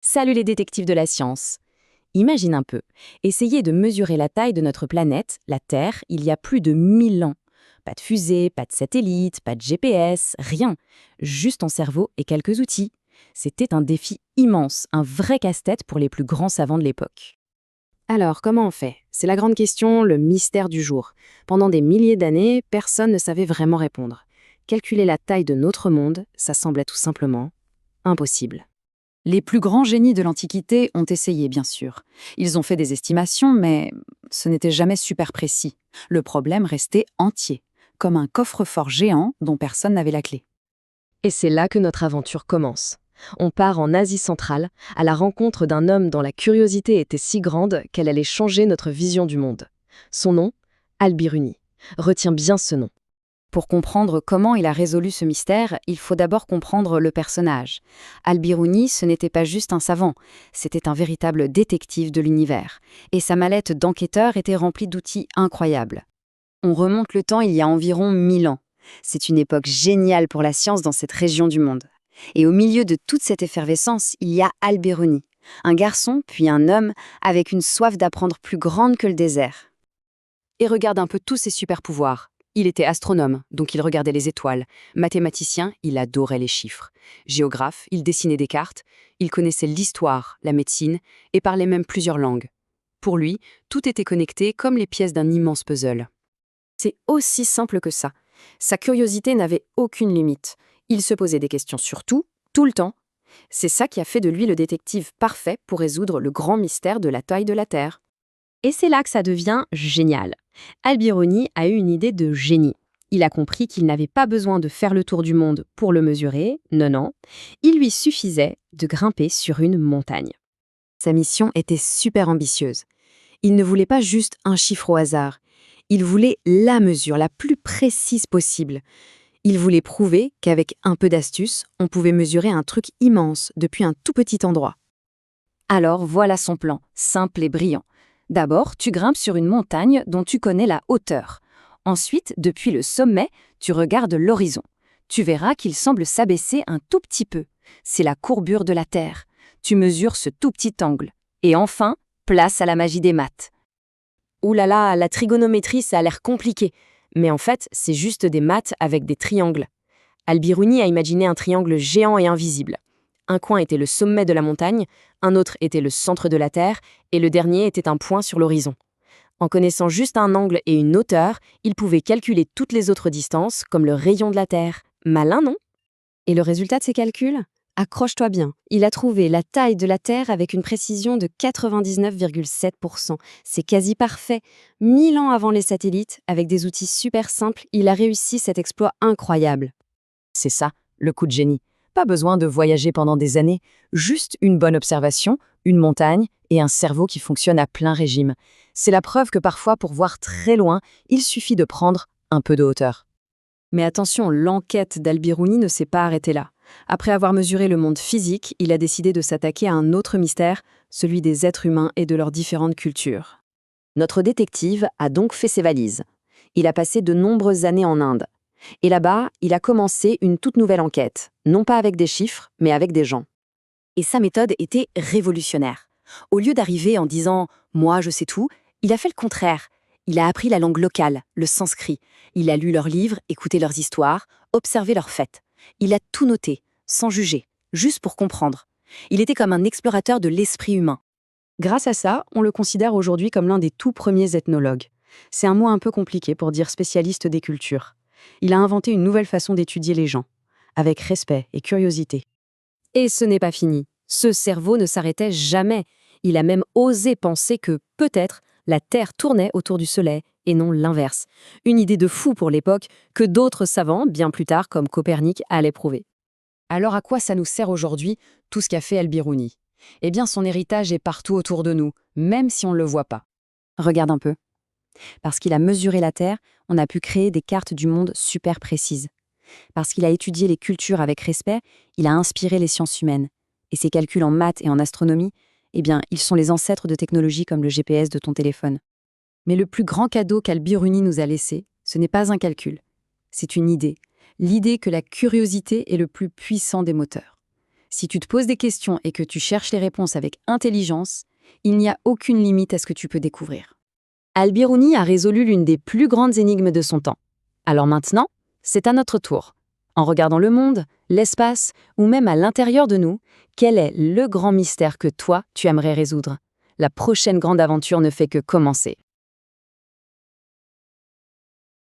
Salut les détectives de la science. Imagine un peu, essayez de mesurer la taille de notre planète, la Terre, il y a plus de 1000 ans. Pas de fusée, pas de satellite, pas de GPS, rien. Juste ton cerveau et quelques outils. C'était un défi immense, un vrai casse-tête pour les plus grands savants de l'époque. Alors, comment on fait? C'est la grande question, le mystère du jour. Pendant des milliers d'années, personne ne savait vraiment répondre. Calculer la taille de notre monde, ça semblait tout simplement impossible. Les plus grands génies de l'Antiquité ont essayé, bien sûr. Ils ont fait des estimations, mais ce n'était jamais super précis. Le problème restait entier, comme un coffre-fort géant dont personne n'avait la clé. Et c'est là que notre aventure commence. On part en Asie centrale, à la rencontre d'un homme dont la curiosité était si grande qu'elle allait changer notre vision du monde. Son nom, Al-Biruni. Retiens bien ce nom. Pour comprendre comment il a résolu ce mystère, il faut d'abord comprendre le personnage. Al-Biruni, ce n'était pas juste un savant, c'était un véritable détective de l'univers. Et sa mallette d'enquêteur était remplie d'outils incroyables. On remonte le temps il y a environ 1000 ans. C'est une époque géniale pour la science dans cette région du monde. Et au milieu de toute cette effervescence, il y a Al-Biruni, un garçon puis un homme avec une soif d'apprendre plus grande que le désert. Et regarde un peu tous ses super-pouvoirs. Il était astronome, donc il regardait les étoiles. Mathématicien, il adorait les chiffres. Géographe, il dessinait des cartes. Il connaissait l'histoire, la médecine, et parlait même plusieurs langues. Pour lui, tout était connecté comme les pièces d'un immense puzzle. C'est aussi simple que ça. Sa curiosité n'avait aucune limite. Il se posait des questions sur tout le temps. C'est ça qui a fait de lui le détective parfait pour résoudre le grand mystère de la taille de la Terre. Et c'est là que ça devient génial. Al-Biruni a eu une idée de génie. Il a compris qu'il n'avait pas besoin de faire le tour du monde pour le mesurer, non. Il lui suffisait de grimper sur une montagne. Sa mission était super ambitieuse. Il ne voulait pas juste un chiffre au hasard. Il voulait la mesure la plus précise possible. Il voulait prouver qu'avec un peu d'astuce, on pouvait mesurer un truc immense depuis un tout petit endroit. Alors voilà son plan, simple et brillant. D'abord, tu grimpes sur une montagne dont tu connais la hauteur. Ensuite, depuis le sommet, tu regardes l'horizon. Tu verras qu'il semble s'abaisser un tout petit peu. C'est la courbure de la Terre. Tu mesures ce tout petit angle. Et enfin, place à la magie des maths. Ouh là là, la trigonométrie, ça a l'air compliqué. Mais en fait, c'est juste des maths avec des triangles. Al-Biruni a imaginé un triangle géant et invisible. Un coin était le sommet de la montagne, un autre était le centre de la Terre, et le dernier était un point sur l'horizon. En connaissant juste un angle et une hauteur, il pouvait calculer toutes les autres distances, comme le rayon de la Terre. Malin, non? Et le résultat de ces calculs? Accroche-toi bien. Il a trouvé la taille de la Terre avec une précision de 99,7%. C'est quasi parfait. 1000 ans avant les satellites, avec des outils super simples, il a réussi cet exploit incroyable. C'est ça, le coup de génie. Pas besoin de voyager pendant des années, juste une bonne observation, une montagne et un cerveau qui fonctionne à plein régime. C'est la preuve que parfois, pour voir très loin, il suffit de prendre un peu de hauteur. Mais attention, l'enquête d'Al-Biruni ne s'est pas arrêtée là. Après avoir mesuré le monde physique, il a décidé de s'attaquer à un autre mystère, celui des êtres humains et de leurs différentes cultures. Notre détective a donc fait ses valises. Il a passé de nombreuses années en Inde. Et là-bas, il a commencé une toute nouvelle enquête, non pas avec des chiffres, mais avec des gens. Et sa méthode était révolutionnaire. Au lieu d'arriver en disant « moi, je sais tout », il a fait le contraire. Il a appris la langue locale, le sanskrit. Il a lu leurs livres, écouté leurs histoires, observé leurs fêtes. Il a tout noté, sans juger, juste pour comprendre. Il était comme un explorateur de l'esprit humain. Grâce à ça, on le considère aujourd'hui comme l'un des tout premiers ethnologues. C'est un mot un peu compliqué pour dire spécialiste des cultures. Il a inventé une nouvelle façon d'étudier les gens, avec respect et curiosité. Et ce n'est pas fini. Ce cerveau ne s'arrêtait jamais. Il a même osé penser que, peut-être, la Terre tournait autour du Soleil et non l'inverse. Une idée de fou pour l'époque que d'autres savants, bien plus tard, comme Copernic, allaient prouver. Alors à quoi ça nous sert aujourd'hui, tout ce qu'a fait Al-Biruni? Eh bien, son héritage est partout autour de nous, même si on ne le voit pas. Regarde un peu. Parce qu'il a mesuré la Terre, on a pu créer des cartes du monde super précises. Parce qu'il a étudié les cultures avec respect, il a inspiré les sciences humaines. Et ses calculs en maths et en astronomie, eh bien, ils sont les ancêtres de technologies comme le GPS de ton téléphone. Mais le plus grand cadeau qu'Al-Biruni nous a laissé, ce n'est pas un calcul. C'est une idée. L'idée que la curiosité est le plus puissant des moteurs. Si tu te poses des questions et que tu cherches les réponses avec intelligence, il n'y a aucune limite à ce que tu peux découvrir. Al-Biruni a résolu l'une des plus grandes énigmes de son temps. Alors maintenant, c'est à notre tour. En regardant le monde, l'espace ou même à l'intérieur de nous, quel est le grand mystère que toi, tu aimerais résoudre? La prochaine grande aventure ne fait que commencer.